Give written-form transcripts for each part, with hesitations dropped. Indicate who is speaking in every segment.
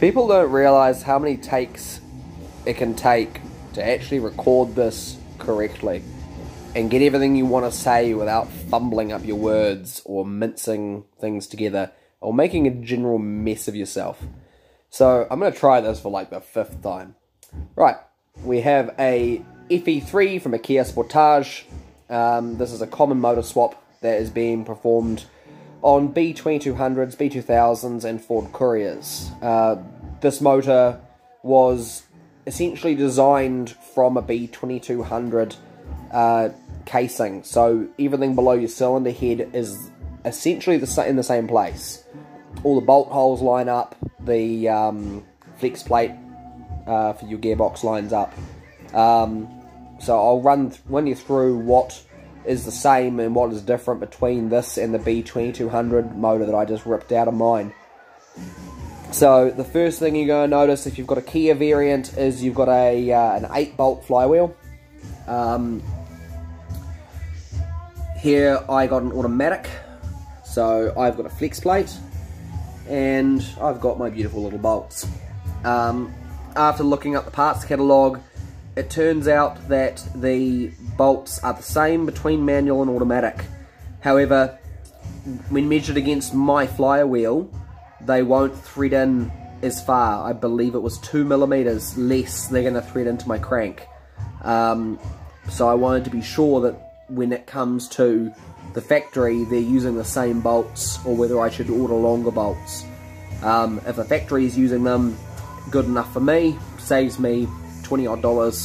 Speaker 1: People don't realise how many takes it can take to actually record this correctly and get everything you want to say without fumbling up your words or mincing things together or making a general mess of yourself. So I'm going to try this for like the 5th time. Right, we have a FE3 from a Kia Sportage. This is a common motor swap that is being performed on B2200s, B2000s and Ford Couriers. This motor was essentially designed from a B2200 casing, so everything below your cylinder head is essentially in the same place. All the bolt holes line up, the flex plate for your gearbox lines up. So I'll run you through what is the same and what is different between this and the B2200 motor that I just ripped out of mine. So the first thing you're going to notice if you've got a Kia variant is you've got an 8-bolt flywheel. Here I got an automatic, so I've got a flex plate and I've got my beautiful little bolts. After looking up the parts catalogue, it turns out that the bolts are the same between manual and automatic. However, when measured against my flywheel, they won't thread in as far. I believe it was 2mm less they're going to thread into my crank. So I wanted to be sure that when it comes to the factory, they're using the same bolts, or whether I should order longer bolts. If the factory is using them, good enough for me, saves me $20 odd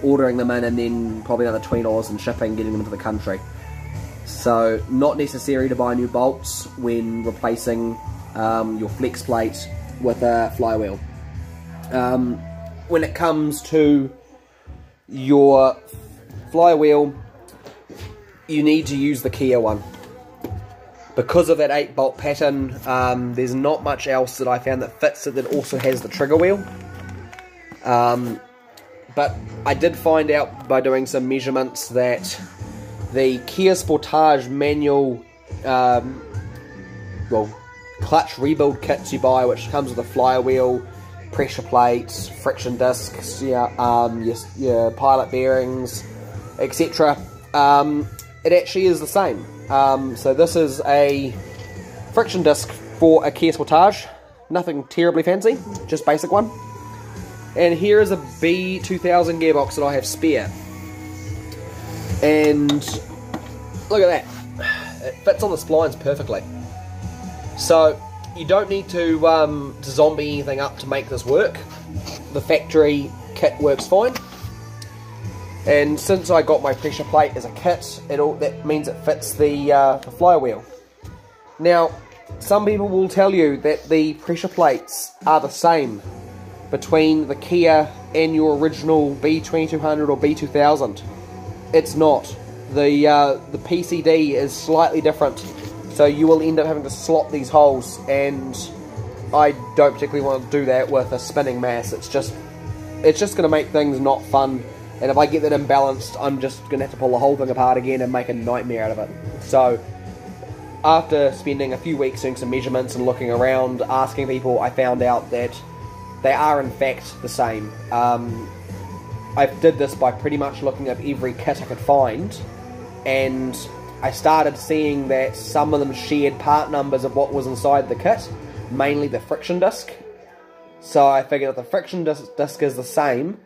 Speaker 1: ordering them in, and then probably another $20 in shipping, getting them into the country. So not necessary to buy new bolts when replacing your flex plate with a flywheel. When it comes to your flywheel, you need to use the Kia one. Because of that 8-bolt pattern, there's not much else that I found that fits it that also has the trigger wheel. But I did find out by doing some measurements that the Kia Sportage manual, clutch rebuild kits you buy, which comes with a flywheel, pressure plates, friction discs, your pilot bearings, etc. It actually is the same. So this is a friction disc for a Kia Sportage, nothing terribly fancy, just basic one. And here is a B2000 gearbox that I have spare. And look at that, it fits on the splines perfectly. So you don't need to zombie anything up to make this work. The factory kit works fine. And since I got my pressure plate as a kit, that means it fits the flywheel. Now, some people will tell you that the pressure plates are the same between the Kia and your original B2200 or B2000. It's not. The PCD is slightly different, so you will end up having to slot these holes, and I don't particularly want to do that with a spinning mass. It's just going to make things not fun, and if I get that imbalanced, I'm just going to have to pull the whole thing apart again and make a nightmare out of it. So after spending a few weeks doing some measurements and looking around, asking people, I found out that they are in fact the same. I did this by pretty much looking up every kit I could find, and I started seeing that some of them shared part numbers of what was inside the kit, mainly the friction disc. So I figured if the friction disc is the same,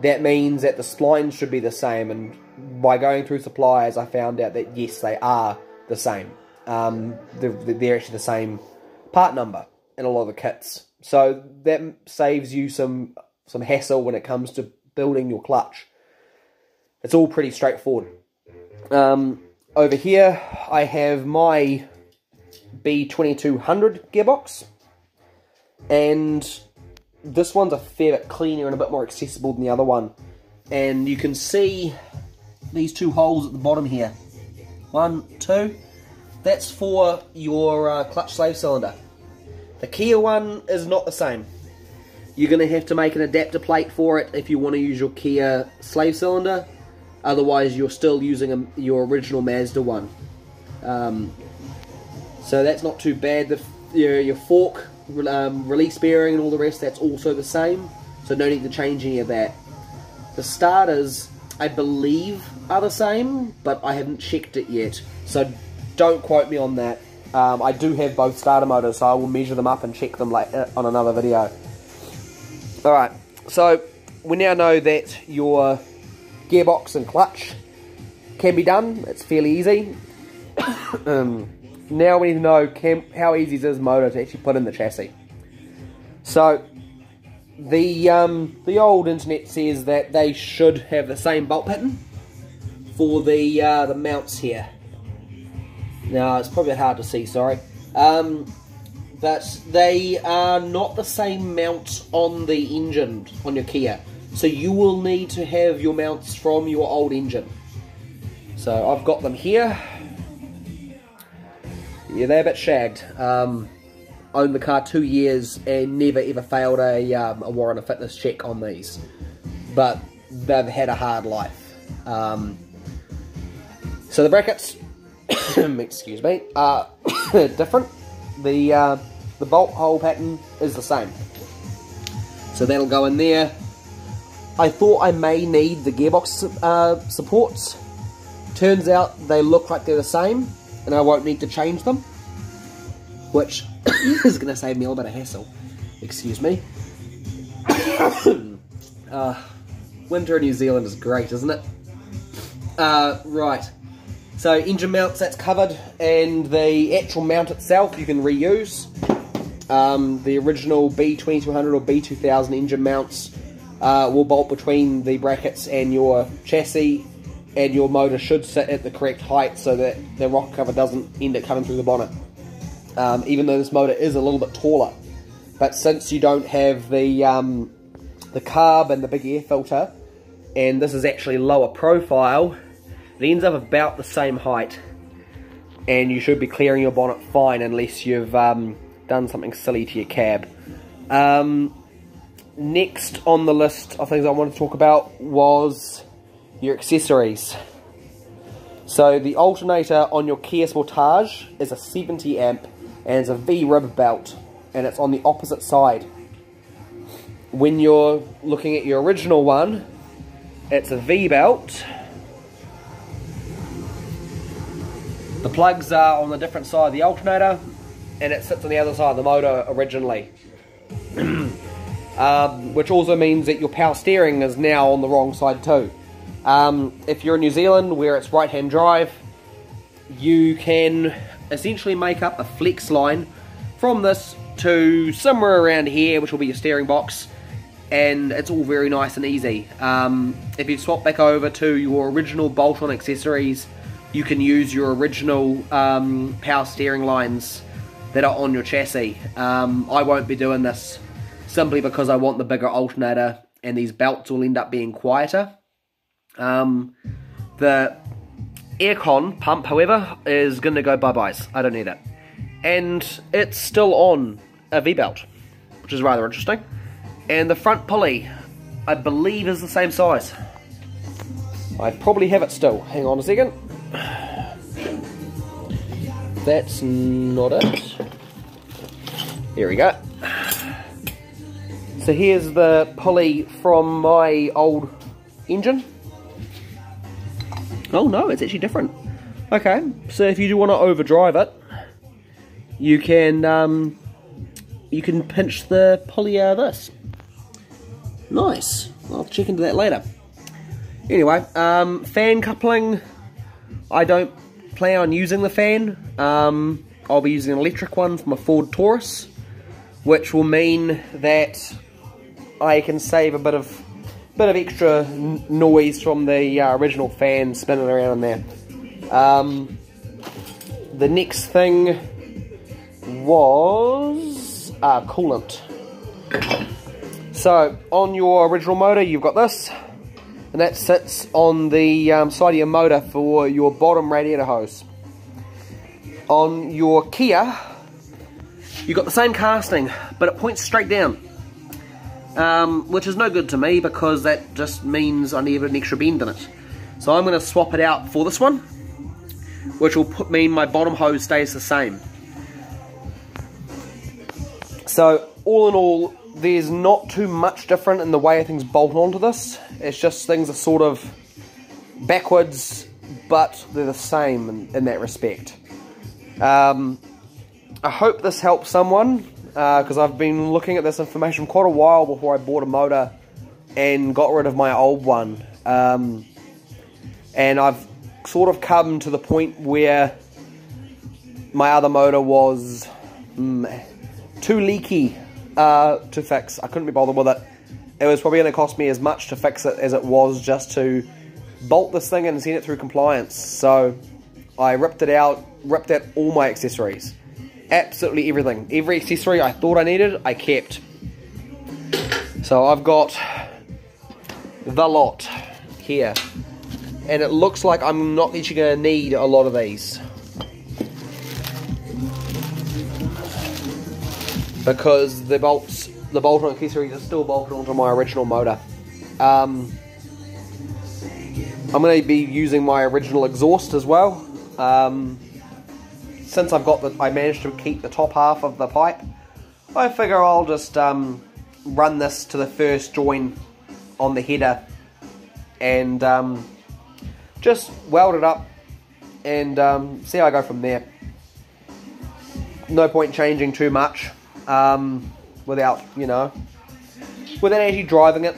Speaker 1: that means that the splines should be the same, and by going through suppliers I found out that yes, they are the same. They're actually the same part number in a lot of the kits. So that saves you some hassle when it comes to building your clutch. It's all pretty straightforward. Over here I have my B2200 gearbox, and this one's a fair bit cleaner and a bit more accessible than the other one. And you can see these two holes at the bottom here. 1, 2. That's for your clutch slave cylinder. The Kia one is not the same. You're going to have to make an adapter plate for it if you want to use your Kia slave cylinder. Otherwise, you're still using your original Mazda one. So that's not too bad. Your fork release bearing and all the rest, that's also the same, so no need to change any of that. The starters, I believe, are the same, but I haven't checked it yet, so don't quote me on that. I do have both starter motors, so I will measure them up and check them later on another video. Alright, so we now know that your gearbox and clutch can be done. It's fairly easy. Now we need to know how easy is this motor to actually put in the chassis. So the old internet says that they should have the same bolt pattern for the mounts here. Now it's probably hard to see, sorry, but they are not the same mount on the engine on your Kia. So you will need to have your mounts from your old engine. So I've got them here. Yeah, they're a bit shagged. Owned the car 2 years and never ever failed a warrant of fitness check on these. But they've had a hard life. So the brackets, excuse me, are different. The bolt hole pattern is the same. So that'll go in there. I thought I may need the gearbox supports. Turns out they look like they're the same, and I won't need to change them, which is going to save me a little bit of hassle. Excuse me. Winter in New Zealand is great, isn't it? Right. So engine mounts, that's covered, and the actual mount itself you can reuse. The original B2200 or B2000 engine mounts will bolt between the brackets and your chassis, and your motor should sit at the correct height so that the rocker cover doesn't end up coming through the bonnet. Even though this motor is a little bit taller, but since you don't have the carb and the big air filter, and this is actually lower profile, it ends up about the same height, and you should be clearing your bonnet fine unless you've done something silly to your cab. Next on the list of things I wanted to talk about was your accessories. So the alternator on your Kia Sportage is a 70 amp and it's a V-rib belt, and it's on the opposite side. When you're looking at your original one, it's a V-belt. The plugs are on the different side of the alternator, and it sits on the other side of the motor originally. Which also means that your power steering is now on the wrong side too. If you're in New Zealand where it's right-hand drive, you can essentially make up a flex line from this to somewhere around here, which will be your steering box, and it's all very nice and easy. If you swap back over to your original bolt-on accessories, you can use your original power steering lines that are on your chassis. I won't be doing this simply because I want the bigger alternator, and these belts will end up being quieter. The aircon pump, however, is going to go bye-byes. I don't need it. And it's still on a V-belt, which is rather interesting. And the front pulley, I believe, is the same size. I probably have it still. Hang on a second. That's not it. Here we go. So here's the pulley from my old engine. Oh no, it's actually different. Okay, so if you do want to overdrive it, you can pinch the pulley out of this. Nice. I'll check into that later. Anyway, fan coupling, I don't plan on using the fan. I'll be using an electric one from a Ford Taurus, which will mean that I can save a bit of extra noise from the original fan spinning around in there. The next thing was coolant. So on your original motor you've got this, and that sits on the side of your motor for your bottom radiator hose. On your Kia you've got the same casting, but it points straight down. Which is no good to me because that just means I need an extra bend in it. So I'm going to swap it out for this one, which will mean my bottom hose stays the same. So all in all, there's not too much different in the way things bolt onto this. It's just things are sort of backwards, but they're the same in that respect. I hope this helps someone, because I've been looking at this information quite a while before I bought a motor and got rid of my old one. And I've sort of come to the point where my other motor was too leaky to fix. I couldn't be bothered with it. It was probably going to cost me as much to fix it as it was just to bolt this thing and send it through compliance. So I ripped it out, ripped out all my accessories. Absolutely everything. Every accessory I thought I needed, I kept. So I've got the lot here. And it looks like I'm not actually going to need a lot of these, because the bolt-on accessories are still bolted onto my original motor. I'm going to be using my original exhaust as well. Since I managed to keep the top half of the pipe, I figure I'll just run this to the first join on the header and just weld it up and see how I go from there. No point changing too much without actually driving it.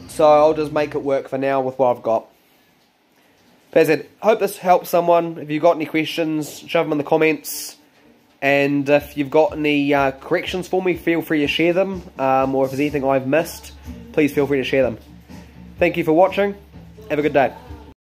Speaker 1: So I'll just make it work for now with what I've got. But as I said, hope this helps someone. If you've got any questions, shove them in the comments. And if you've got any corrections for me, feel free to share them. Or if there's anything I've missed, please feel free to share them. Thank you for watching. Have a good day.